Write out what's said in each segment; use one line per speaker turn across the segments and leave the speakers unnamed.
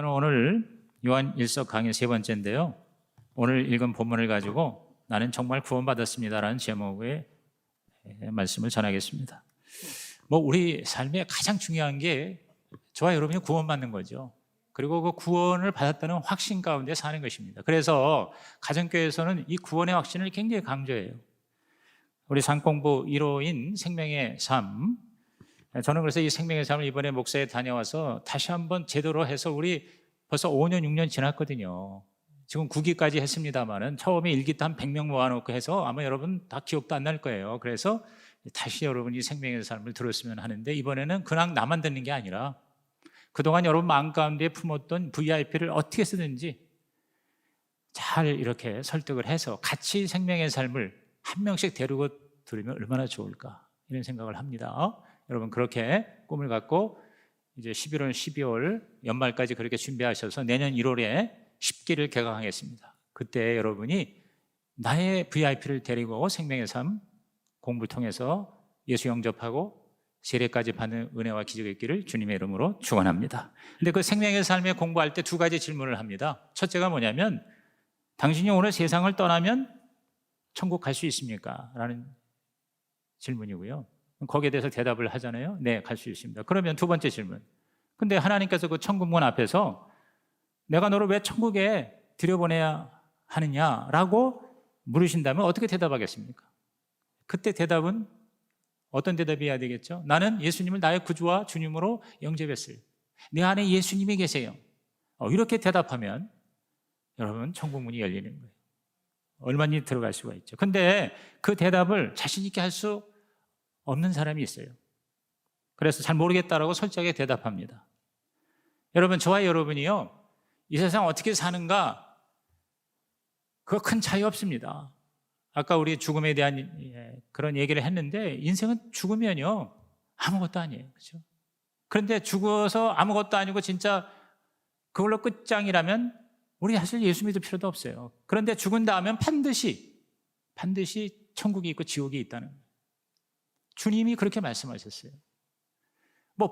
저는 오늘 요한 1서 강의 세 번째인데요. 오늘 읽은 본문을 가지고 나는 정말 구원받았습니다라는 제목의 말씀을 전하겠습니다. 우리 삶에 가장 중요한 게 저와 여러분이 구원받는 거죠. 그리고 그 구원을 받았다는 확신 가운데 사는 것입니다. 그래서 가정교회에서는 이 구원의 확신을 굉장히 강조해요. 우리 상공부 1호인 생명의 삶, 저는 그래서 이 생명의 삶을 이번에 목사에 다녀와서 다시 한번 제대로 해서 우리 벌써 5년, 6년 지났거든요. 지금 9기까지 했습니다만은 처음에 1기 때 한 100명 모아놓고 해서 아마 여러분 다 기억도 안 날 거예요. 그래서 다시 여러분이 생명의 삶을 들었으면 하는데 이번에는 그냥 나만 듣는 게 아니라 그동안 여러분 마음 가운데 품었던 VIP를 어떻게 쓰든지 잘 이렇게 설득을 해서 같이 생명의 삶을 한 명씩 데리고 들으면 얼마나 좋을까 이런 생각을 합니다. 여러분 그렇게 꿈을 갖고 이제 11월, 12월 연말까지 그렇게 준비하셔서 내년 1월에 10기를 개강하겠습니다. 그때 여러분이 나의 VIP를 데리고 생명의 삶 공부를 통해서 예수 영접하고 세례까지 받는 은혜와 기적의 길을 주님의 이름으로 축원합니다. 근데 그 생명의 삶에 공부할 때 두 가지 질문을 합니다. 첫째가 뭐냐면 당신이 오늘 세상을 떠나면 천국 갈 수 있습니까? 라는 질문이고요. 거기에 대해서 대답을 하잖아요. 네, 갈 수 있습니다. 그러면 두 번째 질문. 근데 하나님께서 그 천국문 앞에서 내가 너를 왜 천국에 들여보내야 하느냐라고 물으신다면 어떻게 대답하겠습니까? 그때 대답은 어떤 대답이어야 되겠죠? 나는 예수님을 나의 구주와 주님으로 영접했어요. 내 안에 예수님이 계세요. 이렇게 대답하면 여러분 천국문이 열리는 거예요. 얼마나 들어갈 수가 있죠. 근데 그 대답을 자신 있게 할 수 없는 사람이 있어요. 그래서 잘 모르겠다라고 솔직하게 대답합니다. 여러분 저와 여러분이요 이 세상 어떻게 사는가 그거 큰 차이 없습니다. 아까 우리 죽음에 대한 그런 얘기를 했는데 인생은 죽으면요 아무것도 아니에요. 그렇죠? 그런데 죽어서 아무것도 아니고 진짜 그걸로 끝장이라면 우리 사실 예수 믿을 필요도 없어요. 그런데 죽은 다음엔 반드시 천국이 있고 지옥이 있다는 거예요. 주님이 그렇게 말씀하셨어요.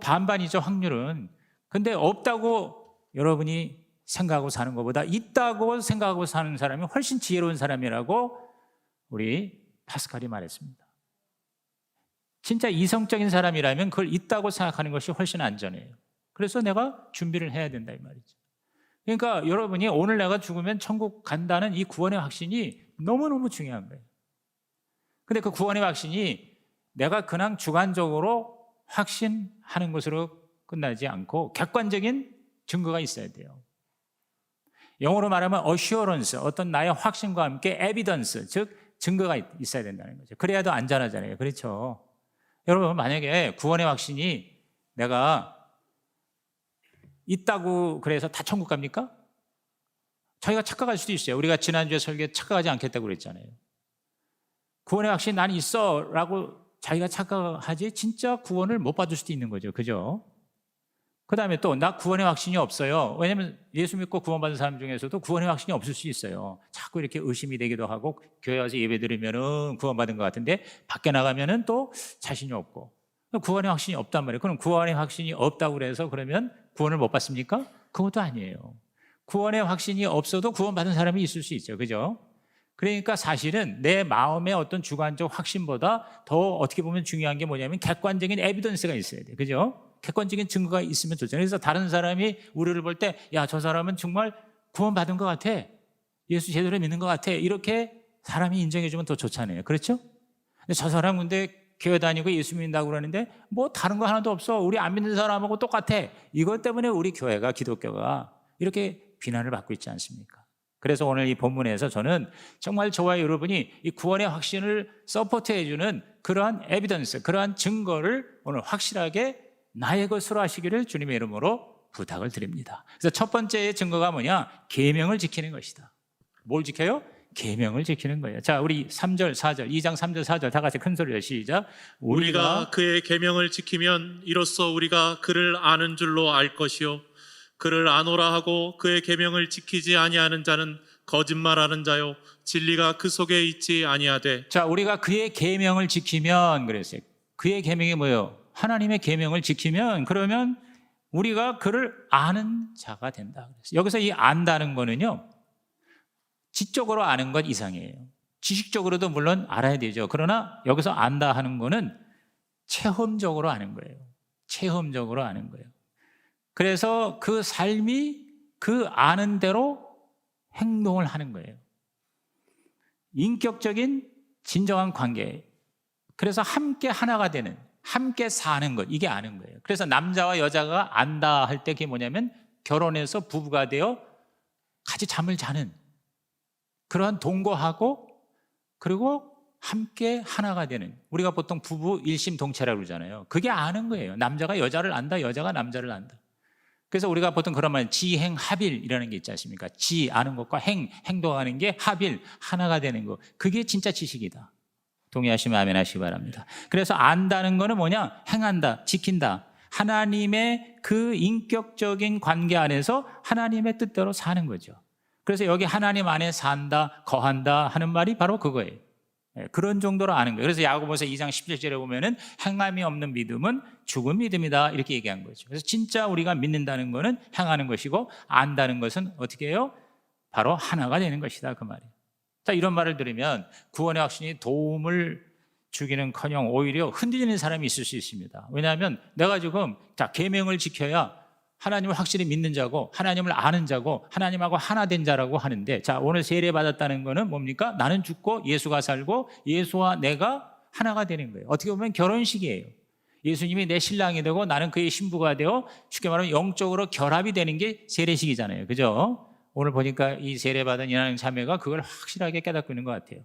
반반이죠 확률은. 근데 없다고 여러분이 생각하고 사는 것보다 있다고 생각하고 사는 사람이 훨씬 지혜로운 사람이라고 우리 파스칼이 말했습니다. 진짜 이성적인 사람이라면 그걸 있다고 생각하는 것이 훨씬 안전해요. 그래서 내가 준비를 해야 된다 이 말이죠. 그러니까 여러분이 오늘 내가 죽으면 천국 간다는 이 구원의 확신이 너무너무 중요한 거예요. 근데 그 구원의 확신이 내가 그냥 주관적으로 확신하는 것으로 끝나지 않고 객관적인 증거가 있어야 돼요. 영어로 말하면 assurance, 어떤 나의 확신과 함께 evidence, 즉 증거가 있어야 된다는 거죠. 그래야 더 안전하잖아요. 그렇죠? 여러분 만약에 구원의 확신이 내가 있다고 그래서 다 천국 갑니까? 자기가 착각할 수도 있어요. 우리가 지난주에 설교에 착각하지 않겠다고 그랬잖아요. 구원의 확신이 난 있어 라고 자기가 착각하지 진짜 구원을 못 받을 수도 있는 거죠. 그죠? 그 다음에 또 나 구원의 확신이 없어요. 왜냐하면 예수 믿고 구원받은 사람 중에서도 구원의 확신이 없을 수 있어요. 자꾸 이렇게 의심이 되기도 하고 교회 와서 예배 드리면은 구원받은 것 같은데 밖에 나가면은 또 자신이 없고 구원의 확신이 없단 말이에요. 그럼 구원의 확신이 없다고 그래서 그러면 구원을 못 받습니까? 그것도 아니에요. 구원의 확신이 없어도 구원받은 사람이 있을 수 있죠. 그죠? 그러니까 사실은 내 마음의 어떤 주관적 확신보다 더 어떻게 보면 중요한 게 뭐냐면 객관적인 에비던스가 있어야 돼요. 그죠? 객관적인 증거가 있으면 좋잖아요. 그래서 다른 사람이 우리를 볼 때 야, 저 사람은 정말 구원받은 것 같아. 예수 제대로 믿는 것 같아. 이렇게 사람이 인정해 주면 더 좋잖아요. 그렇죠? 근데 저 사람 근데 교회 다니고 예수 믿는다고 그러는데 다른 거 하나도 없어. 우리 안 믿는 사람하고 똑같아. 이것 때문에 우리 교회가 기독교가 이렇게 비난을 받고 있지 않습니까? 그래서 오늘 이 본문에서 저는 정말 저와 여러분이 이 구원의 확신을 서포트해 주는 그러한 에비던스, 그러한 증거를 오늘 확실하게 나의 것으로 하시기를 주님의 이름으로 부탁을 드립니다. 그래서 첫 번째 증거가 뭐냐? 계명을 지키는 것이다. 뭘 지켜요? 계명을 지키는 거예요. 자, 우리 3절, 4절, 2장 3절, 4절 다 같이 큰 소리로 시작.
우리가 그의 계명을 지키면 이로써 우리가 그를 아는 줄로 알 것이요 그를 아노라 하고 그의 계명을 지키지 아니하는 자는 거짓말하는 자요 진리가 그 속에 있지 아니하되.
자, 우리가 그의 계명을 지키면 그랬어요. 그의 계명이 뭐예요? 하나님의 계명을 지키면 그러면 우리가 그를 아는 자가 된다. 그래서 여기서 이 안다는 거는요, 지적으로 아는 것 이상이에요. 지식적으로도 물론 알아야 되죠. 그러나 여기서 안다 하는 거는 체험적으로 아는 거예요. 체험적으로 아는 거예요. 그래서 그 삶이 그 아는 대로 행동을 하는 거예요. 인격적인 진정한 관계. 그래서 함께 하나가 되는, 함께 사는 것, 이게 아는 거예요. 그래서 남자와 여자가 안다 할 때 그게 뭐냐면 결혼해서 부부가 되어 같이 잠을 자는 그러한 동거하고 그리고 함께 하나가 되는, 우리가 보통 부부 일심동체라고 그러잖아요. 그게 아는 거예요. 남자가 여자를 안다, 여자가 남자를 안다. 그래서 우리가 보통 그런 말, 지행합일이라는 게 있지 않습니까? 지, 아는 것과 행동하는 게 합일, 하나가 되는 거. 그게 진짜 지식이다. 동의하시면 아멘 하시기 바랍니다. 그래서 안다는 거는 뭐냐? 행한다, 지킨다. 하나님의 그 인격적인 관계 안에서 하나님의 뜻대로 사는 거죠. 그래서 여기 하나님 안에 산다, 거한다 하는 말이 바로 그거예요. 그런 정도로 아는 거예요. 그래서 야고보서 2장 17절에 보면은 행함이 없는 믿음은 죽은 믿음이다 이렇게 얘기한 거죠. 그래서 진짜 우리가 믿는다는 거는 행하는 것이고 안다는 것은 어떻게 해요? 바로 하나가 되는 것이다 그 말이에요. 자, 이런 말을 들으면 구원의 확신이 도움을 주기는커녕 오히려 흔들리는 사람이 있을 수 있습니다. 왜냐하면 내가 지금 계명을 지켜야 하나님을 확실히 믿는 자고 하나님을 아는 자고 하나님하고 하나 된 자라고 하는데, 자, 오늘 세례 받았다는 거는 뭡니까? 나는 죽고 예수가 살고 예수와 내가 하나가 되는 거예요. 어떻게 보면 결혼식이에요. 예수님이 내 신랑이 되고 나는 그의 신부가 되어 쉽게 말하면 영적으로 결합이 되는 게 세례식이잖아요. 그죠? 오늘 보니까 이 세례 받은 이나영 자매가 그걸 확실하게 깨닫고 있는 것 같아요.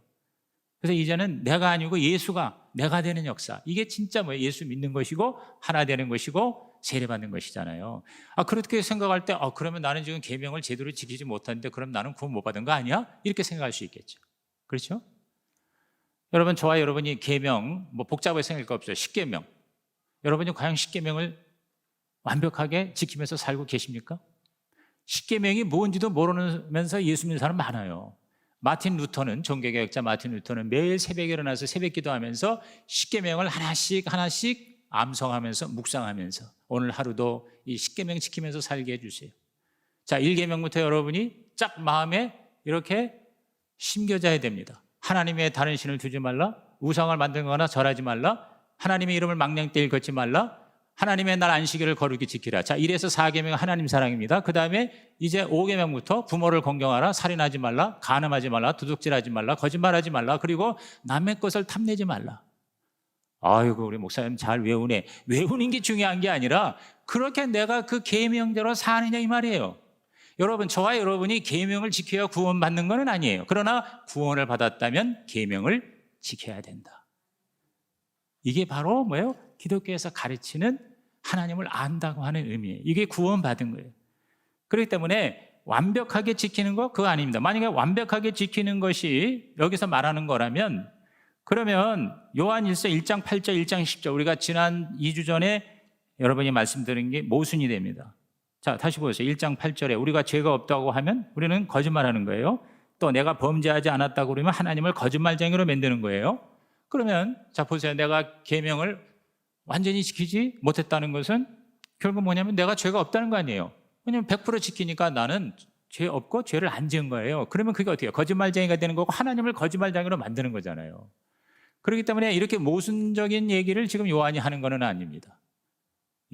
그래서 이제는 내가 아니고 예수가 내가 되는 역사, 이게 진짜 뭐예요? 예수 믿는 것이고 하나 되는 것이고 세례받는 것이잖아요. 그렇게 생각할 때 그러면 나는 지금 계명을 제대로 지키지 못하는데 그럼 나는 구원 못 받은 거 아니야? 이렇게 생각할 수 있겠죠. 그렇죠? 여러분, 저와 여러분이 계명 복잡하게 생각할 거 없어요. 10계명. 여러분이 과연 10계명을 완벽하게 지키면서 살고 계십니까? 10계명이 뭔지도 모르면서 예수 믿는 사람 많아요. 마틴 루터는, 종교개혁자 마틴 루터는 매일 새벽에 일어나서 새벽 기도하면서 10계명을 하나씩 암송하면서 묵상하면서 오늘 하루도 이 10계명 지키면서 살게 해주세요. 자, 1계명부터 여러분이 짝 마음에 이렇게 심겨져야 됩니다. 하나님의 다른 신을 두지 말라, 우상을 만들거나 절하지 말라, 하나님의 이름을 망령되이 걷지 말라, 하나님의 날 안식일을 거룩히 지키라. 자, 1에서 4계명은 하나님 사랑입니다. 그 다음에 이제 5계명부터 부모를 공경하라, 살인하지 말라, 간음하지 말라, 도둑질하지 말라, 거짓말하지 말라, 그리고 남의 것을 탐내지 말라. 아이고, 우리 목사님 잘 외우네. 외우는 게 중요한 게 아니라 그렇게 내가 그 계명대로 사느냐 이 말이에요. 여러분, 저와 여러분이 계명을 지켜야 구원받는 건 아니에요. 그러나 구원을 받았다면 계명을 지켜야 된다. 이게 바로 뭐예요? 기독교에서 가르치는 하나님을 안다고 하는 의미예요. 이게 구원받은 거예요. 그렇기 때문에 완벽하게 지키는 거 그거 아닙니다. 만약에 완벽하게 지키는 것이 여기서 말하는 거라면, 그러면 요한일서 1장 8절 1장 10절 우리가 지난 2주 전에 여러분이 말씀드린 게 모순이 됩니다. 자, 다시 보세요. 1장 8절에 우리가 죄가 없다고 하면 우리는 거짓말하는 거예요. 또 내가 범죄하지 않았다고 그러면 하나님을 거짓말쟁이로 만드는 거예요. 그러면 자, 보세요. 내가 계명을 완전히 지키지 못했다는 것은 결국 뭐냐면 내가 죄가 없다는 거 아니에요. 왜냐하면 100% 지키니까 나는 죄 없고 죄를 안 지은 거예요. 그러면 그게 어떻게 해요? 거짓말쟁이가 되는 거고 하나님을 거짓말쟁이로 만드는 거잖아요. 그렇기 때문에 이렇게 모순적인 얘기를 지금 요한이 하는 건 아닙니다.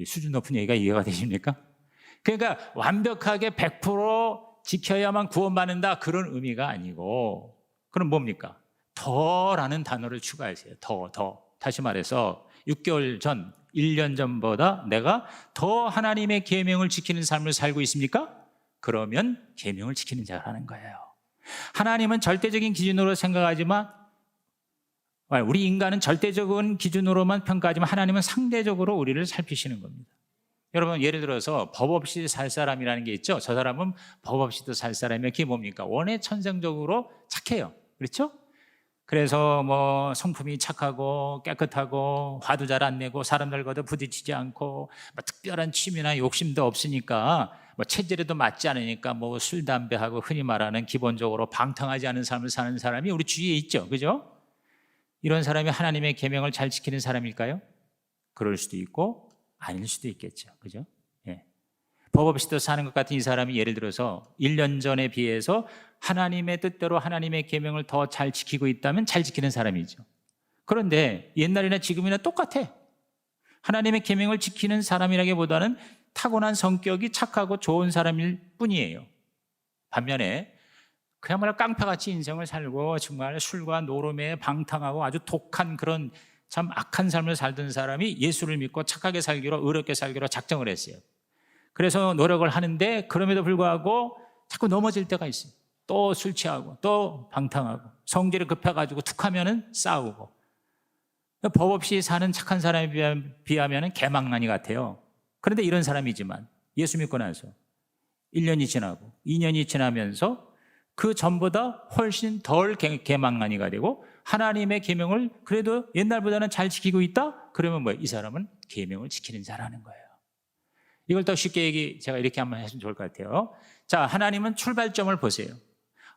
수준 높은 얘기가 이해가 되십니까? 그러니까 완벽하게 100% 지켜야만 구원받는다 그런 의미가 아니고, 그럼 뭡니까? 더라는 단어를 추가하세요. 더. 다시 말해서 6개월 전, 1년 전보다 내가 더 하나님의 계명을 지키는 삶을 살고 있습니까? 그러면 계명을 지키는 자라는 거예요. 하나님은 절대적인 기준으로 생각하지만, 우리 인간은 절대적인 기준으로만 평가하지만 하나님은 상대적으로 우리를 살피시는 겁니다. 여러분, 예를 들어서 법 없이 살 사람이라는 게 있죠. 저 사람은 법 없이도 살 사람이면 그게 뭡니까? 원래 천성적으로 착해요. 그렇죠? 그래서 뭐 성품이 착하고 깨끗하고 화도 잘 안 내고 사람들과도 부딪히지 않고 뭐 특별한 취미나 욕심도 없으니까 뭐 체질에도 맞지 않으니까 뭐 술, 담배하고 흔히 말하는 기본적으로 방탕하지 않은 삶을 사는 사람이 우리 주위에 있죠. 그죠? 이런 사람이 하나님의 계명을 잘 지키는 사람일까요? 그럴 수도 있고 아닐 수도 있겠죠. 그죠? 예. 법 없이도 사는 것 같은 이 사람이 예를 들어서 1년 전에 비해서 하나님의 뜻대로 하나님의 계명을 더 잘 지키고 있다면 잘 지키는 사람이죠. 그런데 옛날이나 지금이나 똑같아. 하나님의 계명을 지키는 사람이라기보다는 타고난 성격이 착하고 좋은 사람일 뿐이에요. 반면에 그야말로 깡패같이 인생을 살고 정말 술과 노름에 방탕하고 아주 독한 그런 참 악한 삶을 살던 사람이 예수를 믿고 착하게 살기로, 의롭게 살기로 작정을 했어요. 그래서 노력을 하는데 그럼에도 불구하고 자꾸 넘어질 때가 있어요. 또 술 취하고 또 방탕하고 성질이 급해가지고 툭하면은 싸우고. 법 없이 사는 착한 사람에 비하면 개망나니 같아요. 그런데 이런 사람이지만 예수 믿고 나서 1년이 지나고 2년이 지나면서 그 전보다 훨씬 덜 개망나니가 되고 하나님의 계명을 그래도 옛날보다는 잘 지키고 있다? 그러면 뭐예요? 이 사람은 계명을 지키는 자라는 거예요. 이걸 더 쉽게 제가 이렇게 한번 했으면 좋을 것 같아요. 자, 하나님은 출발점을 보세요.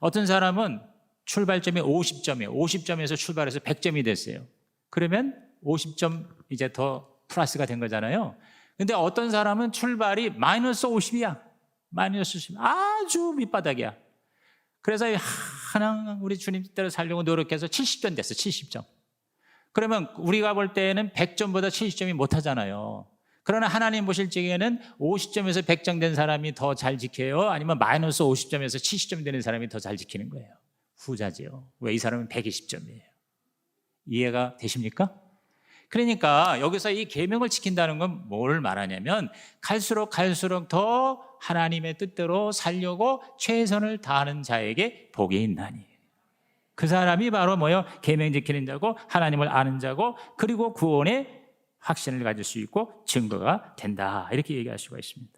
어떤 사람은 출발점이 50점이에요. 50점에서 출발해서 100점이 됐어요. 그러면 50점 이제 더 플러스가 된 거잖아요. 근데 어떤 사람은 출발이 마이너스 50이야. 마이너스 50. 아주 밑바닥이야. 그래서 하나 우리 주님 뜻대로 살려고 노력해서 70점 됐어. 70점. 그러면 우리가 볼 때는 100점보다 70점이 못하잖아요. 그러나 하나님 보실 적에는 50점에서 100점 된 사람이 더 잘 지켜요? 아니면 마이너스 50점에서 70점 되는 사람이 더 잘 지키는 거예요? 후자지요. 왜? 이 사람은 120점이에요. 이해가 되십니까? 그러니까 여기서 이 계명을 지킨다는 건 뭘 말하냐면 갈수록 더 하나님의 뜻대로 살려고 최선을 다하는 자에게 복이 있나니. 그 사람이 바로 뭐요? 계명 지키는 자고 하나님을 아는 자고 그리고 구원의 확신을 가질 수 있고 증거가 된다. 이렇게 얘기할 수가 있습니다.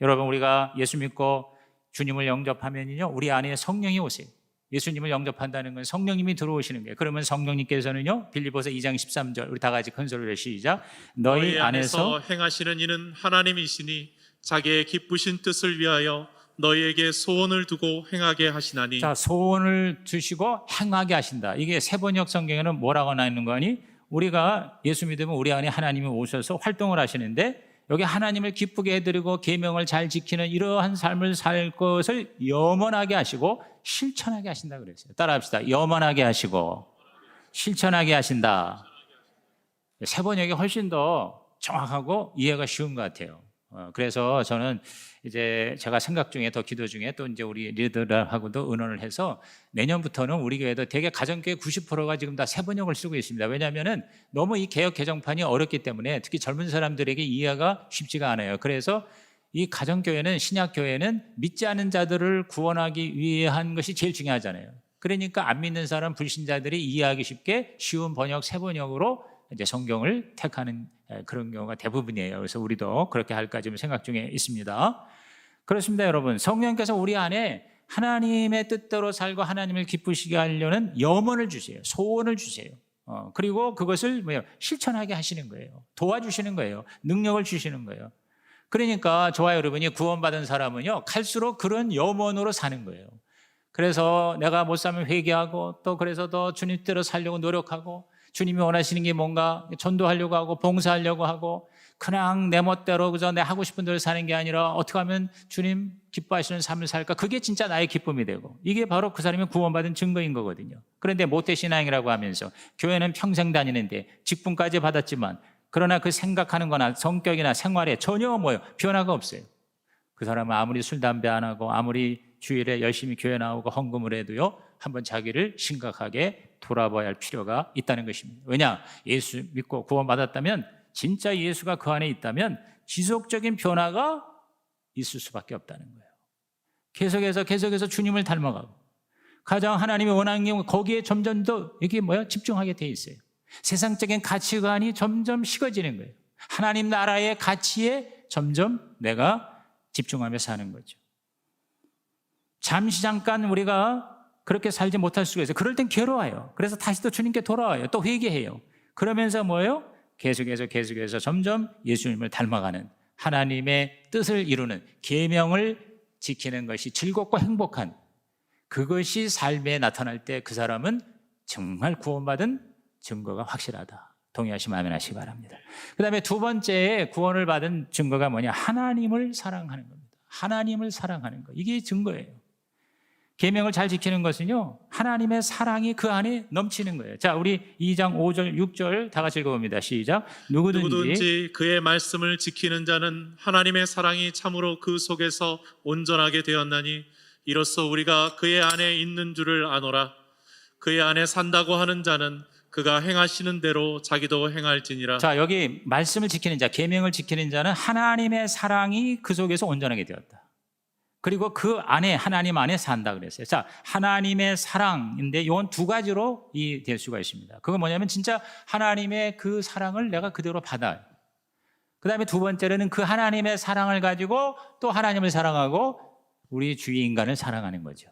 여러분, 우리가 예수 믿고 주님을 영접하면요, 우리 안에 성령이 오세요. 예수님을 영접한다는 건 성령님이 들어오시는 거예요. 그러면 성령님께서는요, 빌립보서 2장 13절 우리 다 같이 큰 소리로 시작. 너희 안에서
행하시는 이는 하나님이시니 자기의 기쁘신 뜻을 위하여 너희에게 소원을 두고 행하게 하시나니.
자, 소원을 주시고 행하게 하신다. 이게 세번역 성경에는 뭐라고 나와 있는 거니? 우리가 예수 믿으면 우리 안에 하나님이 오셔서 활동을 하시는데 여기 하나님을 기쁘게 해드리고 계명을 잘 지키는 이러한 삶을 살 것을 염원하게 하시고 실천하게 하신다 그랬어요. 따라합시다. 염원하게 하시고 실천하게 하신다. 세번역이 훨씬 더 정확하고 이해가 쉬운 것 같아요. 그래서 저는 이제 제가 생각 중에 더 기도 중에 또 이제 우리 리더들하고도 의논을 해서 내년부터는 우리 교회도 대개 가정교회 90%가 지금 다 세번역을 쓰고 있습니다. 왜냐하면은 너무 이 개혁 개정판이 어렵기 때문에 특히 젊은 사람들에게 이해가 쉽지가 않아요. 그래서 이 가정교회는 신약교회는 믿지 않는 자들을 구원하기 위한 것이 제일 중요하잖아요. 그러니까 안 믿는 사람 불신자들이 이해하기 쉽게 쉬운 번역 세번역으로 이제 성경을 택하는 그런 경우가 대부분이에요. 그래서 우리도 그렇게 할까 지금 생각 중에 있습니다. 그렇습니다, 여러분. 성령께서 우리 안에 하나님의 뜻대로 살고 하나님을 기쁘시게 하려는 염원을 주세요. 소원을 주세요. 그리고 그것을 실천하게 하시는 거예요. 도와주시는 거예요. 능력을 주시는 거예요. 그러니까 저와 여러분이 구원받은 사람은요, 갈수록 그런 염원으로 사는 거예요. 그래서 내가 못 살면 회개하고 또 그래서 더 주님 뜻대로 살려고 노력하고 주님이 원하시는 게 뭔가 전도하려고 하고 봉사하려고 하고 그냥 내 멋대로 그저 내 하고 싶은 대로 사는 게 아니라 어떻게 하면 주님 기뻐하시는 삶을 살까? 그게 진짜 나의 기쁨이 되고 이게 바로 그 사람이 구원받은 증거인 거거든요. 그런데 모태신앙이라고 하면서 교회는 평생 다니는데 직분까지 받았지만 그러나 그 생각하는 거나 성격이나 생활에 전혀 변화가 없어요. 그 사람은 아무리 술, 담배 안 하고 아무리 주일에 열심히 교회 나오고 헌금을 해도요, 한번 자기를 심각하게 돌아봐야 할 필요가 있다는 것입니다. 왜냐? 예수 믿고 구원받았다면 진짜 예수가 그 안에 있다면 지속적인 변화가 있을 수밖에 없다는 거예요. 계속해서 주님을 닮아가고 가장 하나님이 원하는 게 거기에 점점 더 이게 집중하게 돼 있어요. 세상적인 가치관이 점점 식어지는 거예요. 하나님 나라의 가치에 점점 내가 집중하며 사는 거죠. 잠깐 우리가 그렇게 살지 못할 수가 있어요. 그럴 땐 괴로워요. 그래서 다시 또 주님께 돌아와요. 또 회개해요. 그러면서 계속해서 점점 예수님을 닮아가는 하나님의 뜻을 이루는 계명을 지키는 것이 즐겁고 행복한 그것이 삶에 나타날 때 그 사람은 정말 구원받은 증거가 확실하다. 동의하시면 아멘 하시기 바랍니다. 그 다음에 두 번째 구원을 받은 증거가 뭐냐? 하나님을 사랑하는 겁니다. 하나님을 사랑하는 것. 이게 증거예요. 계명을 잘 지키는 것은요, 하나님의 사랑이 그 안에 넘치는 거예요. 자, 우리 2장 5절 6절 다 같이 읽어봅니다. 시작.
누구든지 그의 말씀을 지키는 자는 하나님의 사랑이 참으로 그 속에서 온전하게 되었나니 이로써 우리가 그의 안에 있는 줄을 아노라. 그의 안에 산다고 하는 자는 그가 행하시는 대로 자기도 행할지니라.
자, 여기 말씀을 지키는 자, 계명을 지키는 자는 하나님의 사랑이 그 속에서 온전하게 되었다. 그리고 그 안에, 하나님 안에 산다 그랬어요. 자, 하나님의 사랑인데 이건 두 가지로 될 수가 있습니다. 그건 뭐냐면 진짜 하나님의 그 사랑을 내가 그대로 받아요. 그 다음에 두 번째로는 그 하나님의 사랑을 가지고 또 하나님을 사랑하고 우리 주위 인간을 사랑하는 거죠.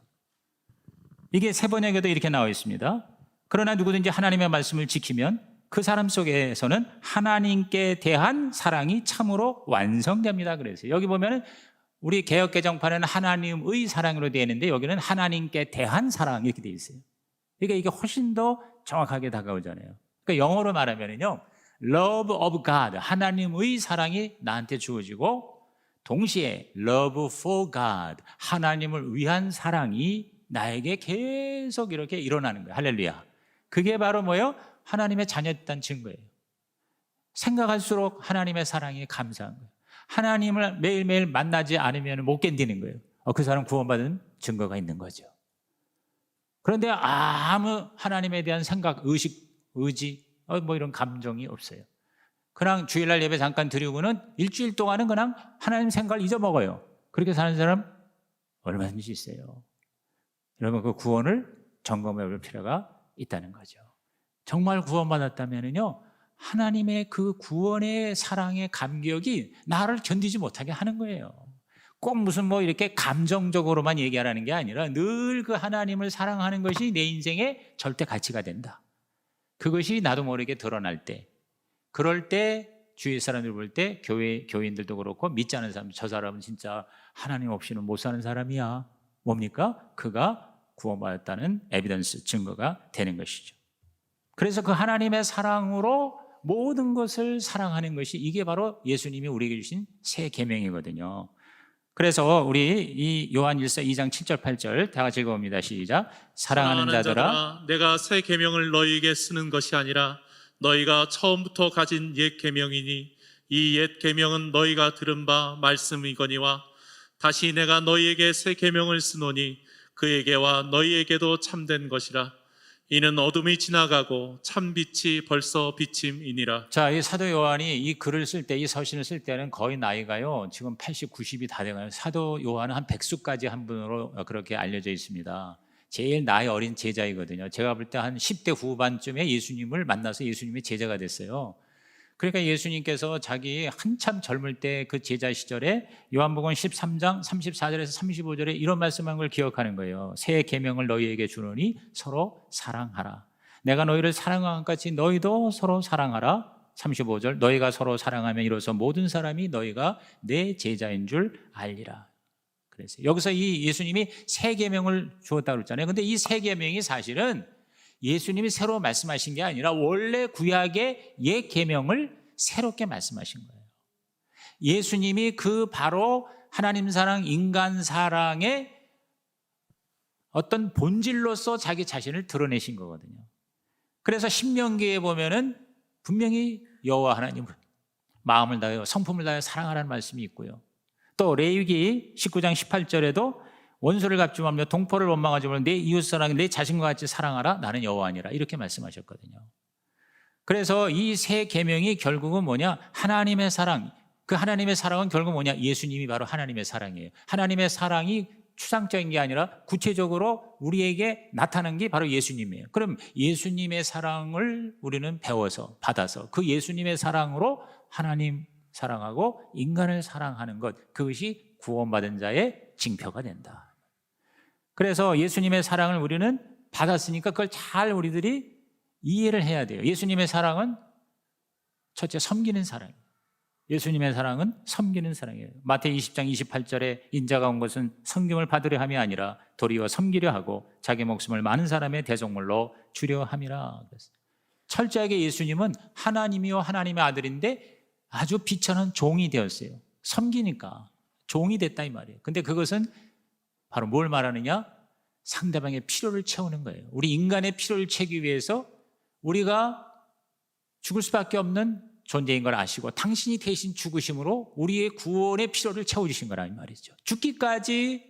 이게 세 번역에도 이렇게 나와 있습니다. 그러나 누구든지 하나님의 말씀을 지키면 그 사람 속에서는 하나님께 대한 사랑이 참으로 완성됩니다. 그랬어요. 여기 보면은 우리 개역개정판에는 하나님의 사랑으로 되어 있는데 여기는 하나님께 대한 사랑 이렇게 되어 있어요. 그러니까 이게 훨씬 더 정확하게 다가오잖아요. 그러니까 영어로 말하면요, love of God, 하나님의 사랑이 나한테 주어지고 동시에 love for God, 하나님을 위한 사랑이 나에게 계속 이렇게 일어나는 거예요. 할렐루야. 그게 바로 뭐예요? 하나님의 자녀였다는 증거예요. 생각할수록 하나님의 사랑이 감사한 거예요. 하나님을 매일매일 만나지 않으면 못 견디는 거예요. 그 사람 구원받은 증거가 있는 거죠. 그런데 아무 하나님에 대한 생각, 의식, 의지, 뭐 이런 감정이 없어요. 그냥 주일날 예배 잠깐 드리고는 일주일 동안은 그냥 하나님 생각을 잊어먹어요. 그렇게 사는 사람 얼마든지 있어요. 여러분, 그 구원을 점검해 볼 필요가 있다는 거죠. 정말 구원받았다면요, 하나님의 그 구원의 사랑의 감격이 나를 견디지 못하게 하는 거예요. 꼭 무슨 뭐 이렇게 감정적으로만 얘기하라는 게 아니라 늘 그 하나님을 사랑하는 것이 내 인생의 절대 가치가 된다. 그것이 나도 모르게 드러날 때, 그럴 때 주위 사람들 볼 때 교인들도 그렇고 믿지 않은 사람, 저 사람은 진짜 하나님 없이는 못 사는 사람이야. 뭡니까? 그가 구원받았다는 에비던스, 증거가 되는 것이죠. 그래서 그 하나님의 사랑으로 모든 것을 사랑하는 것이, 이게 바로 예수님이 우리에게 주신 새 계명이거든요. 그래서 우리 이 요한일서 2장 7절 8절 다 같이 읽어봅니다. 시작. 사랑하는 자들아,
내가 새 계명을 너희에게 쓰는 것이 아니라 너희가 처음부터 가진 옛 계명이니 이 옛 계명은 너희가 들은 바 말씀이거니와 다시 내가 너희에게 새 계명을 쓰노니 그에게와 너희에게도 참된 것이라. 이는 어둠이 지나가고 참 빛이 벌써 비침이니라.
자, 이 사도 요한이 이 글을 쓸 때, 이 서신을 쓸 때는 거의 나이가요, 지금 80, 90이 다 돼가요. 사도 요한은 한 100수까지 한 분으로 그렇게 알려져 있습니다. 제일 나이 어린 제자이거든요. 제가 볼 때 한 10대 후반쯤에 예수님을 만나서 예수님의 제자가 됐어요. 그러니까 예수님께서 자기 한참 젊을 때 그 제자 시절에 요한복음 13장 34절에서 35절에 이런 말씀한 걸 기억하는 거예요. 새 계명을 너희에게 주노니 서로 사랑하라. 내가 너희를 사랑한 것 같이 너희도 서로 사랑하라. 35절 너희가 서로 사랑하면 이로써 모든 사람이 너희가 내 제자인 줄 알리라. 그래서 여기서 이 예수님이 새 계명을 주었다고 그랬잖아요. 근데 이 새 계명이 사실은 예수님이 새로 말씀하신 게 아니라 원래 구약의 옛 계명을 새롭게 말씀하신 거예요. 예수님이 그 바로 하나님 사랑, 인간 사랑의 어떤 본질로서 자기 자신을 드러내신 거거든요. 그래서 신명기에 보면은 분명히 여호와 하나님을 마음을 다하여 성품을 다하여 사랑하라는 말씀이 있고요. 또 레위기 19장 18절에도 원수를 갚지 말며 동포를 원망하지 말며 내 이웃 사랑, 내 자신과 같이 사랑하라. 나는 여호와니라. 이렇게 말씀하셨거든요. 그래서 이 새 계명이 결국은 뭐냐? 하나님의 사랑. 그 하나님의 사랑은 결국 뭐냐? 예수님이 바로 하나님의 사랑이에요. 하나님의 사랑이 추상적인 게 아니라 구체적으로 우리에게 나타난 게 바로 예수님이에요. 그럼 예수님의 사랑을 우리는 배워서 받아서 그 예수님의 사랑으로 하나님 사랑하고 인간을 사랑하는 것, 그것이 구원받은 자의 징표가 된다. 그래서 예수님의 사랑을 우리는 받았으니까 그걸 잘 우리들이 이해를 해야 돼요. 예수님의 사랑은 첫째 섬기는 사랑이에요. 예수님의 사랑은 섬기는 사랑이에요. 마태이 20장 28절에 인자가 온 것은 섬김을 받으려 함이 아니라 도리어 섬기려 하고 자기 목숨을 많은 사람의 대속물로 주려 함이라. 철저하게 예수님은 하나님이요 하나님의 아들인데 아주 비천한 종이 되었어요. 섬기니까 종이 됐다 이 말이에요. 근데 그것은 바로 뭘 말하느냐? 상대방의 필요를 채우는 거예요. 우리 인간의 필요를 채우기 위해서 우리가 죽을 수밖에 없는 존재인 걸 아시고 당신이 대신 죽으심으로 우리의 구원의 필요를 채워주신 거라 이 말이죠. 죽기까지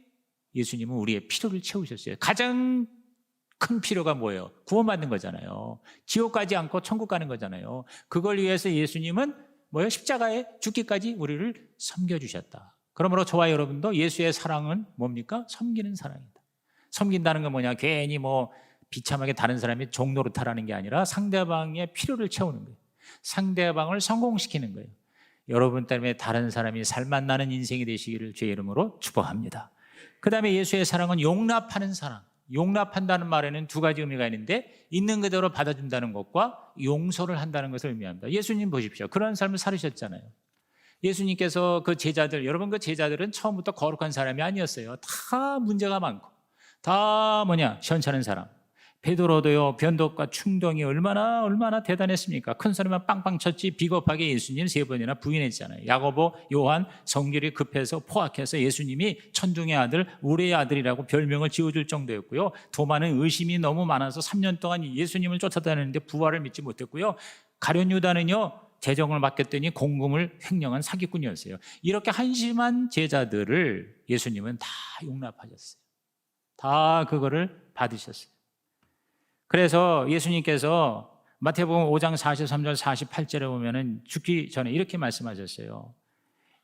예수님은 우리의 필요를 채우셨어요. 가장 큰 필요가 뭐예요? 구원받는 거잖아요. 지옥 가지 않고 천국 가는 거잖아요. 그걸 위해서 예수님은 뭐예요? 십자가에 죽기까지 우리를 섬겨주셨다. 그러므로 저와 여러분도 예수의 사랑은 뭡니까? 섬기는 사랑이다. 섬긴다는 건 뭐냐? 괜히 뭐 비참하게 다른 사람이 종 노릇하라는 게 아니라 상대방의 필요를 채우는 거예요. 상대방을 성공시키는 거예요. 여러분 때문에 다른 사람이 살맛 나는 인생이 되시기를 주의 이름으로 축복합니다. 그 다음에 예수의 사랑은 용납하는 사랑. 용납한다는 말에는 두 가지 의미가 있는데 있는 그대로 받아준다는 것과 용서를 한다는 것을 의미합니다. 예수님 보십시오. 그런 삶을 살으셨잖아요. 예수님께서 그 제자들, 여러분 그 제자들은 처음부터 거룩한 사람이 아니었어요. 다 문제가 많고 다 시원찮은 사람. 베드로도요, 변덕과 충동이 얼마나 대단했습니까? 큰 소리만 빵빵 쳤지 비겁하게 예수님 3번이나 부인했잖아요. 야고보, 요한 성질이 급해서 포악해서 예수님이 천중의 아들, 우리의 아들이라고 별명을 지어줄 정도였고요. 도마는 의심이 너무 많아서 3년 동안 예수님을 쫓아다녔는데 부활을 믿지 못했고요. 가룟 유다는요, 재정을 맡겼더니 공금을 횡령한 사기꾼이었어요. 이렇게 한심한 제자들을 예수님은 다 용납하셨어요. 다 그거를 받으셨어요. 그래서 예수님께서 마태복음 5장 43절 48절에 보면은 죽기 전에 이렇게 말씀하셨어요.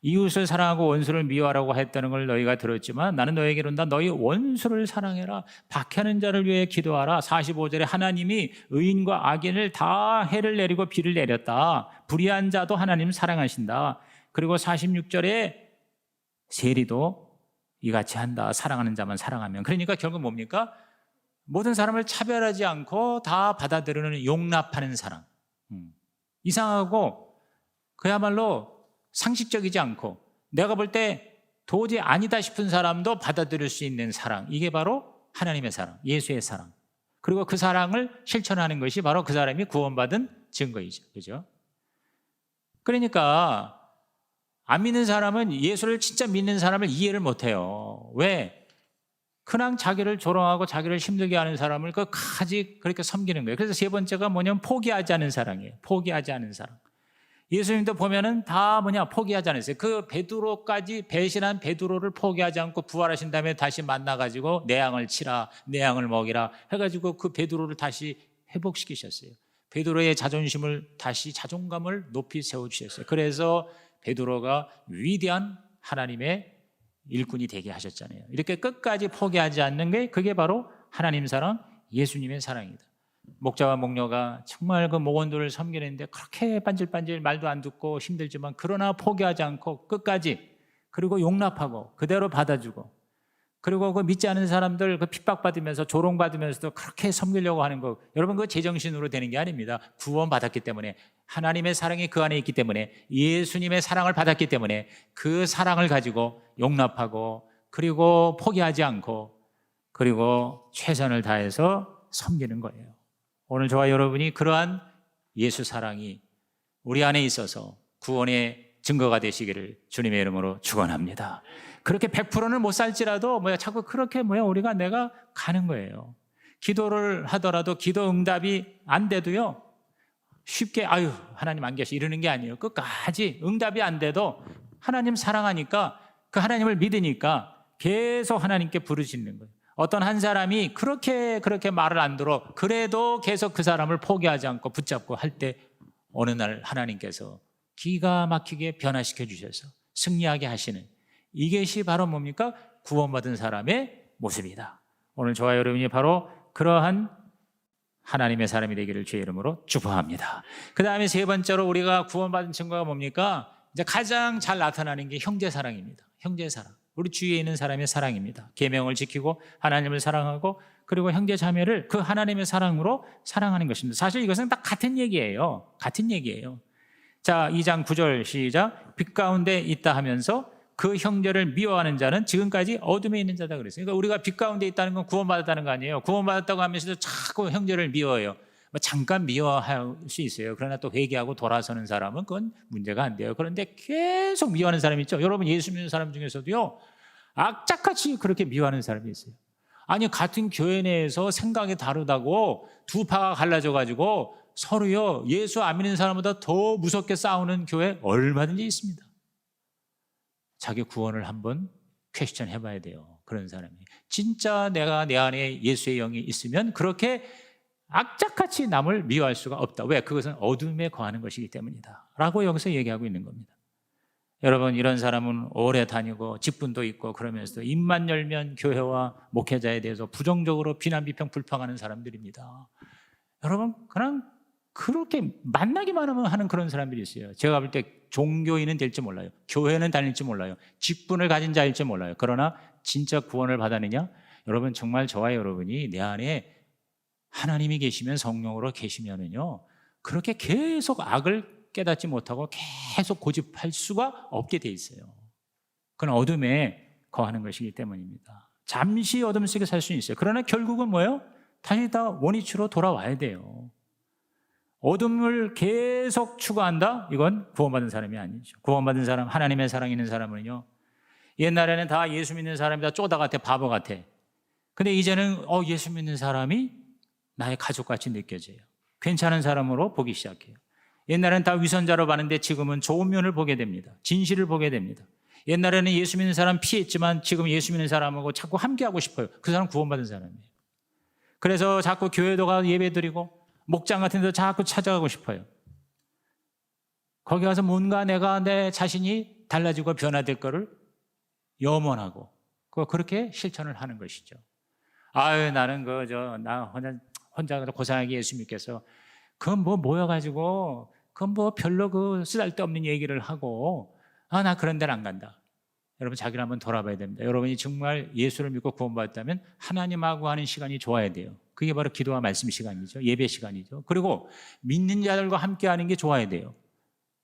이웃을 사랑하고 원수를 미워하라고 했다는 걸 너희가 들었지만 나는 너에게 이른다. 너희 원수를 사랑해라. 박해하는 자를 위해 기도하라. 45절에 하나님이 의인과 악인을 다 해를 내리고 비를 내렸다. 불의한 자도 하나님 사랑하신다. 그리고 46절에 세리도 이같이 한다. 사랑하는 자만 사랑하면. 그러니까 결국 뭡니까? 모든 사람을 차별하지 않고 다 받아들이는 용납하는 사랑. 이상하고 그야말로 상식적이지 않고 내가 볼 때 도저히 아니다 싶은 사람도 받아들일 수 있는 사랑. 이게 바로 하나님의 사랑, 예수의 사랑. 그리고 그 사랑을 실천하는 것이 바로 그 사람이 구원받은 증거이죠. 그죠? 그러니까 안 믿는 사람은 예수를 진짜 믿는 사람을 이해를 못해요. 왜? 그냥 자기를 조롱하고 자기를 힘들게 하는 사람을 끝까지 그렇게 섬기는 거예요. 그래서 세 번째가 뭐냐면 포기하지 않은 사랑이에요. 포기하지 않은 사랑. 예수님도 보면은 다 포기하지 않았어요. 그 베드로까지 배신한 베드로를 포기하지 않고 부활하신 다음에 다시 만나가지고 내 양을 치라, 내 양을 먹이라 해가지고 그 베드로를 다시 회복시키셨어요. 베드로의 자존심을 다시 자존감을 높이 세워주셨어요. 그래서 베드로가 위대한 하나님의 일꾼이 되게 하셨잖아요. 이렇게 끝까지 포기하지 않는 게 그게 바로 하나님 사랑, 예수님의 사랑이다. 목자와 목녀가 정말 그 목원들을 섬기는데 그렇게 반질반질 말도 안 듣고 힘들지만 그러나 포기하지 않고 끝까지 그리고 용납하고 그대로 받아주고 그리고 그 믿지 않은 사람들 그 핍박받으면서 조롱받으면서도 그렇게 섬기려고 하는 거 여러분 그거 제정신으로 되는 게 아닙니다. 구원받았기 때문에 하나님의 사랑이 그 안에 있기 때문에 예수님의 사랑을 받았기 때문에 그 사랑을 가지고 용납하고 그리고 포기하지 않고 그리고 최선을 다해서 섬기는 거예요. 오늘 저와 여러분이 그러한 예수 사랑이 우리 안에 있어서 구원의 증거가 되시기를 주님의 이름으로 축원합니다. 그렇게 100%는 못 살지라도 자꾸 그렇게 우리가 내가 가는 거예요. 기도를 하더라도 기도 응답이 안 돼도요. 쉽게 하나님 안 계시 이러는 게 아니에요. 끝까지 응답이 안 돼도 하나님 사랑하니까 그 하나님을 믿으니까 계속 하나님께 부르짖는 거예요. 어떤 한 사람이 그렇게 말을 안 들어 그래도 계속 그 사람을 포기하지 않고 붙잡고 할 때 어느 날 하나님께서 기가 막히게 변화시켜 주셔서 승리하게 하시는 이것이 바로 뭡니까? 구원받은 사람의 모습이다. 오늘 저와 여러분이 바로 그러한 하나님의 사람이 되기를 주의 이름으로 축복합니다. 그 다음에 세 번째로 우리가 구원받은 증거가 뭡니까? 이제 가장 잘 나타나는 게 형제 사랑입니다. 형제 사랑. 우리 주위에 있는 사람의 사랑입니다. 계명을 지키고 하나님을 사랑하고 그리고 형제 자매를 그 하나님의 사랑으로 사랑하는 것입니다. 사실 이것은 딱 같은 얘기예요. 같은 얘기예요. 자, 2장 9절 시작. 빛 가운데 있다 하면서 그 형제를 미워하는 자는 지금까지 어둠에 있는 자다 그랬어요. 그러니까 우리가 빛 가운데 있다는 건 구원받았다는 거 아니에요. 구원받았다고 하면서도 자꾸 형제를 미워해요. 뭐 잠깐 미워할 수 있어요. 그러나 또 회개하고 돌아서는 사람은 그건 문제가 안 돼요. 그런데 계속 미워하는 사람이 있죠. 여러분 예수 믿는 사람 중에서도요, 악착같이 그렇게 미워하는 사람이 있어요. 아니 같은 교회 내에서 생각이 다르다고 두 파가 갈라져 가지고 서로요 예수 안 믿는 사람보다 더 무섭게 싸우는 교회 얼마든지 있습니다. 자기 구원을 한번 퀘스천 해봐야 돼요. 그런 사람이 진짜 내가 내 안에 예수의 영이 있으면 그렇게 악착같이 남을 미워할 수가 없다. 왜? 그것은 어둠에 거하는 것이기 때문이다 라고 여기서 얘기하고 있는 겁니다. 여러분 이런 사람은 오래 다니고 직분도 있고 그러면서 입만 열면 교회와 목회자에 대해서 부정적으로 비난 비평 불평하는 사람들입니다. 여러분 그냥 그렇게 만나기만 하면 하는 그런 사람들이 있어요. 제가 볼 때 종교인은 될지 몰라요. 교회는 다닐지 몰라요. 직분을 가진 자일지 몰라요. 그러나 진짜 구원을 받았느냐? 여러분 정말 저와 여러분이 내 안에 하나님이 계시면 성령으로 계시면은요 그렇게 계속 악을 깨닫지 못하고 계속 고집할 수가 없게 돼 있어요. 그건 어둠에 거하는 것이기 때문입니다. 잠시 어둠 속에 살 수는 있어요. 그러나 결국은 뭐예요? 다시 다 원위치로 돌아와야 돼요. 어둠을 계속 추구한다? 이건 구원받은 사람이 아니죠. 구원받은 사람, 하나님의 사랑 있는 사람은요 옛날에는 다 예수 믿는 사람이 다 쪼다 같아, 바보 같아. 근데 이제는 예수 믿는 사람이 나의 가족같이 느껴져요. 괜찮은 사람으로 보기 시작해요. 옛날에는 다 위선자로 봤는데 지금은 좋은 면을 보게 됩니다. 진실을 보게 됩니다. 옛날에는 예수 믿는 사람 피했지만 지금 예수 믿는 사람하고 자꾸 함께하고 싶어요. 그 사람 구원받은 사람이에요. 그래서 자꾸 교회도 가서 예배드리고 목장 같은 데도 자꾸 찾아가고 싶어요. 거기 가서 뭔가 내가 내 자신이 달라지고 변화될 거를 염원하고 그렇게 실천을 하는 것이죠. 아유 나는 나 혼자 고상하게 예수 믿겠어. 그건 뭐 모여가지고 그건 뭐 별로 쓰잘데없는 얘기를 하고 나 그런 데는 안 간다. 여러분 자기를 한번 돌아봐야 됩니다. 여러분이 정말 예수를 믿고 구원받았다면 하나님하고 하는 시간이 좋아야 돼요. 그게 바로 기도와 말씀 시간이죠. 예배 시간이죠. 그리고 믿는 자들과 함께 하는 게 좋아야 돼요.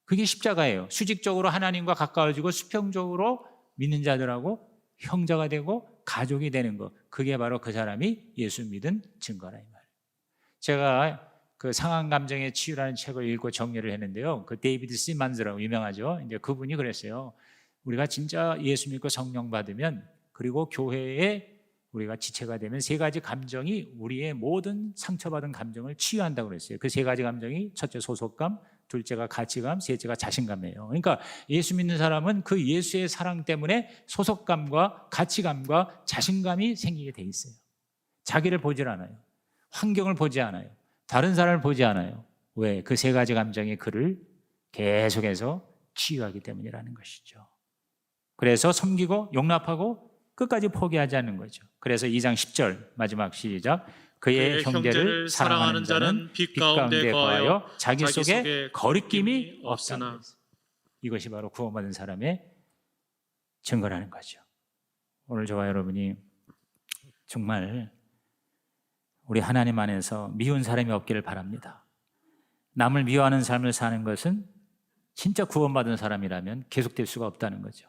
그게 십자가예요. 수직적으로 하나님과 가까워지고 수평적으로 믿는 자들하고 형제가 되고 가족이 되는 것. 그게 바로 그 사람이 예수 믿은 증거라 이 말이에요. 제가 그 상한 감정의 치유라는 책을 읽고 정리를 했는데요. 그 데이비드 시만즈라고 유명하죠. 이제 그분이 그랬어요. 우리가 진짜 예수 믿고 성령 받으면 그리고 교회에 우리가 지체가 되면 세 가지 감정이 우리의 모든 상처받은 감정을 치유한다고 그랬어요. 그 세 가지 감정이 첫째 소속감, 둘째가 가치감, 셋째가 자신감이에요. 그러니까 예수 믿는 사람은 그 예수의 사랑 때문에 소속감과 가치감과 자신감이 생기게 돼 있어요. 자기를 보질 않아요. 환경을 보지 않아요. 다른 사람을 보지 않아요. 왜? 그 세 가지 감정이 그를 계속해서 치유하기 때문이라는 것이죠. 그래서 섬기고 용납하고 끝까지 포기하지 않는 거죠. 그래서 2장 10절 마지막 시작. 그의 형제를 사랑하는 자는 빛 가운데 거하여 자기 속에 거리낌이 없으나. 이것이 바로 구원받은 사람의 증거라는 거죠. 오늘 저와 여러분이 정말 우리 하나님 안에서 미운 사람이 없기를 바랍니다. 남을 미워하는 삶을 사는 것은 진짜 구원받은 사람이라면 계속될 수가 없다는 거죠.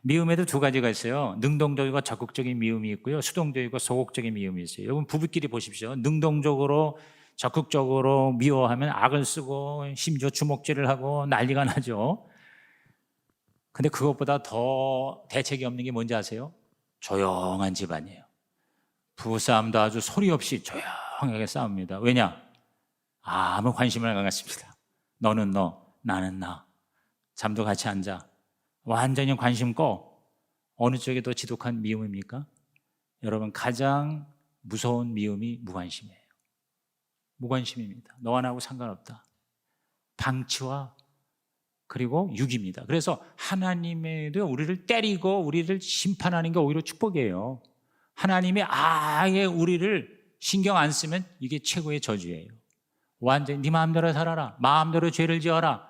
미움에도 두 가지가 있어요. 능동적이고 적극적인 미움이 있고요. 수동적이고 소극적인 미움이 있어요. 여러분 부부끼리 보십시오. 능동적으로 적극적으로 미워하면 악을 쓰고 심지어 주먹질을 하고 난리가 나죠. 근데 그것보다 더 대책이 없는 게 뭔지 아세요? 조용한 집안이에요. 부부싸움도 아주 소리 없이 조용하게 싸웁니다. 왜냐? 아무 관심을 안 갖습니다. 너는 너, 나는 나. 잠도 같이 앉아. 완전히 관심 꺼. 어느 쪽에 더 지독한 미움입니까? 여러분 가장 무서운 미움이 무관심이에요. 무관심입니다. 너와 나하고 상관없다. 방치와 그리고 육입니다. 그래서 하나님에도 우리를 때리고 우리를 심판하는 게 오히려 축복이에요. 하나님이 아예 우리를 신경 안 쓰면 이게 최고의 저주예요. 완전히 네 마음대로 살아라. 마음대로 죄를 지어라.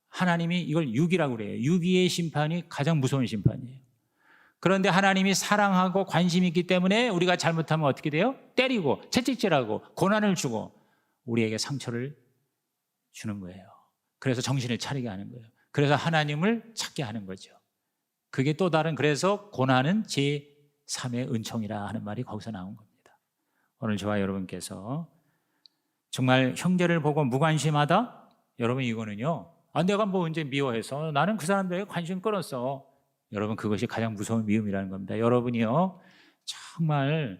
하나님이 이걸 유기라고 그래요. 유기의 심판이 가장 무서운 심판이에요. 그런데 하나님이 사랑하고 관심이 있기 때문에 우리가 잘못하면 어떻게 돼요? 때리고 채찍질하고 고난을 주고 우리에게 상처를 주는 거예요. 그래서 정신을 차리게 하는 거예요. 그래서 하나님을 찾게 하는 거죠. 그게 또 다른, 그래서 고난은 제3의 은총이라 하는 말이 거기서 나온 겁니다. 오늘 저와 여러분께서 정말 형제를 보고 무관심하다? 여러분 이거는요. 내가 뭐 언제 미워해서 나는 그 사람들에게 관심 끌었어. 여러분 그것이 가장 무서운 미움이라는 겁니다. 여러분이요. 정말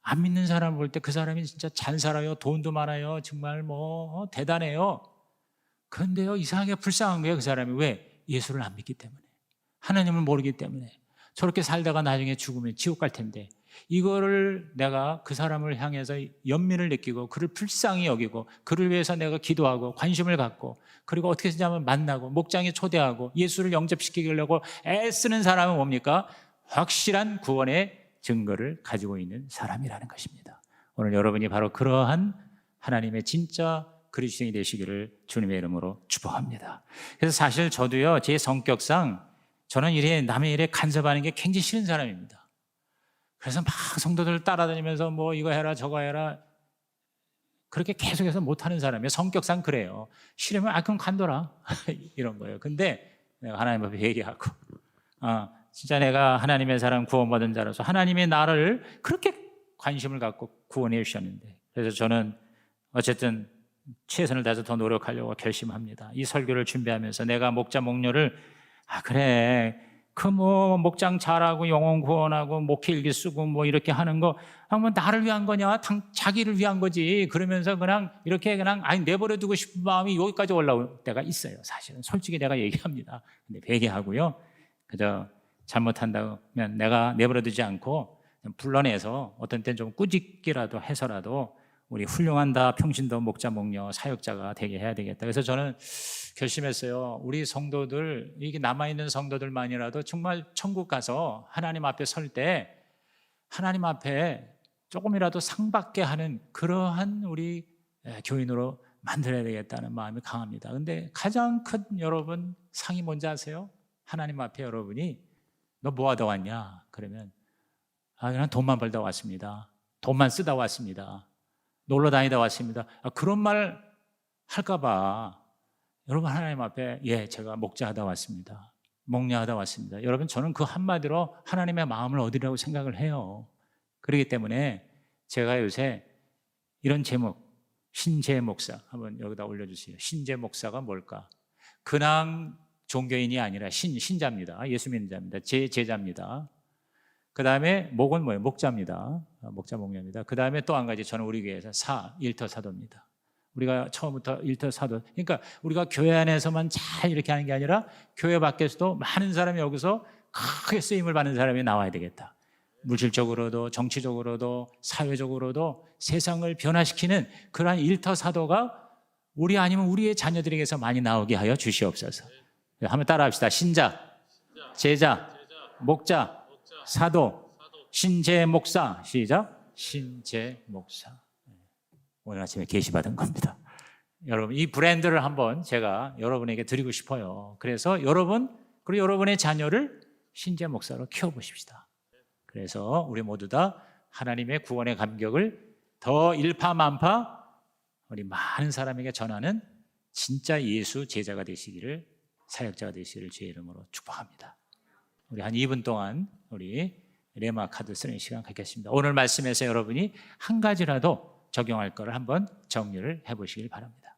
안 믿는 사람 볼 때 그 사람이 진짜 잘 살아요. 돈도 많아요. 정말 뭐 대단해요. 그런데요 이상하게 불쌍한 거예요. 그 사람이 왜? 예수를 안 믿기 때문에, 하나님을 모르기 때문에. 저렇게 살다가 나중에 죽으면 지옥 갈 텐데 이거를 내가 그 사람을 향해서 연민을 느끼고 그를 불쌍히 여기고 그를 위해서 내가 기도하고 관심을 갖고 그리고 어떻게 하면 만나고 목장에 초대하고 예수를 영접시키려고 애쓰는 사람은 뭡니까? 확실한 구원의 증거를 가지고 있는 사람이라는 것입니다. 오늘 여러분이 바로 그러한 하나님의 진짜 그리스도인이 되시기를 주님의 이름으로 축복합니다. 그래서 사실 저도요 제 성격상 저는 남의 일에 간섭하는 게 굉장히 싫은 사람입니다. 그래서 막 성도들 따라다니면서 뭐 이거 해라 저거 해라 그렇게 계속해서 못하는 사람이에요. 성격상 그래요. 싫으면 그럼 간둬라 이런 거예요. 근데 내가 하나님 앞에 회개하고 진짜 내가 하나님의 사람 구원받은 자로서 하나님의 나를 그렇게 관심을 갖고 구원해 주셨는데, 그래서 저는 어쨌든 최선을 다해서 더 노력하려고 결심합니다. 이 설교를 준비하면서 내가 목자 목료를 그래 그 뭐 목장 잘하고 영혼 구원하고 목회 일기 쓰고 뭐 이렇게 하는 거 뭐 나를 위한 거냐? 자기를 위한 거지. 그러면서 그냥 이렇게 그냥 내버려 두고 싶은 마음이 여기까지 올라올 때가 있어요. 사실은 솔직히 내가 얘기합니다. 근데 회개하고요. 그저 잘못한다면 내가 내버려 두지 않고 불러내서 어떤 때는 좀 꾸짖기라도 해서라도 우리 훌륭한다 평신도 목자 목녀 사역자가 되게 해야 되겠다. 그래서 저는 결심했어요. 우리 성도들, 이게 남아있는 성도들만이라도 정말 천국 가서 하나님 앞에 설 때 하나님 앞에 조금이라도 상받게 하는 그러한 우리 교인으로 만들어야 되겠다는 마음이 강합니다. 근데 가장 큰 여러분 상이 뭔지 아세요? 하나님 앞에 여러분이 너 뭐 하다 왔냐? 그러면 그냥 돈만 벌다 왔습니다. 돈만 쓰다 왔습니다. 놀러 다니다 왔습니다. 그런 말 할까 봐 여러분 하나님 앞에 제가 목자하다 왔습니다. 목녀하다 왔습니다. 여러분 저는 그 한마디로 하나님의 마음을 얻으려고 생각을 해요. 그렇기 때문에 제가 요새 이런 제목 신재 목사 한번 여기다 올려주세요. 신재 목사가 뭘까? 그냥 종교인이 아니라 신자입니다. 예수 믿는 자입니다. 제 제자입니다. 그 다음에 목은 뭐예요? 목자입니다. 목자 목녀입니다. 그 다음에 또 한 가지 저는 우리 교회에서 일터 사도입니다. 우리가 처음부터 일터 사도, 그러니까 우리가 교회 안에서만 잘 이렇게 하는 게 아니라 교회 밖에서도 많은 사람이 여기서 크게 쓰임을 받는 사람이 나와야 되겠다. 물질적으로도 정치적으로도 사회적으로도 세상을 변화시키는 그러한 일터 사도가 우리 아니면 우리의 자녀들에게서 많이 나오게 하여 주시옵소서. 한번 따라합시다. 신자, 제자, 목자, 사도, 신재 목사. 시작. 신재 목사. 오늘 아침에 계시받은 겁니다. 여러분 이 브랜드를 한번 제가 여러분에게 드리고 싶어요. 그래서 여러분 그리고 여러분의 자녀를 신재 목사로 키워보십시다. 그래서 우리 모두 다 하나님의 구원의 감격을 더 일파만파 우리 많은 사람에게 전하는 진짜 예수 제자가 되시기를, 사역자가 되시기를 주의 이름으로 축복합니다. 우리 한 2분 동안 우리 레마 카드 쓰는 시간 갖겠습니다. 오늘 말씀에서 여러분이 한 가지라도 적용할 거를 한번 정리를 해보시길 바랍니다.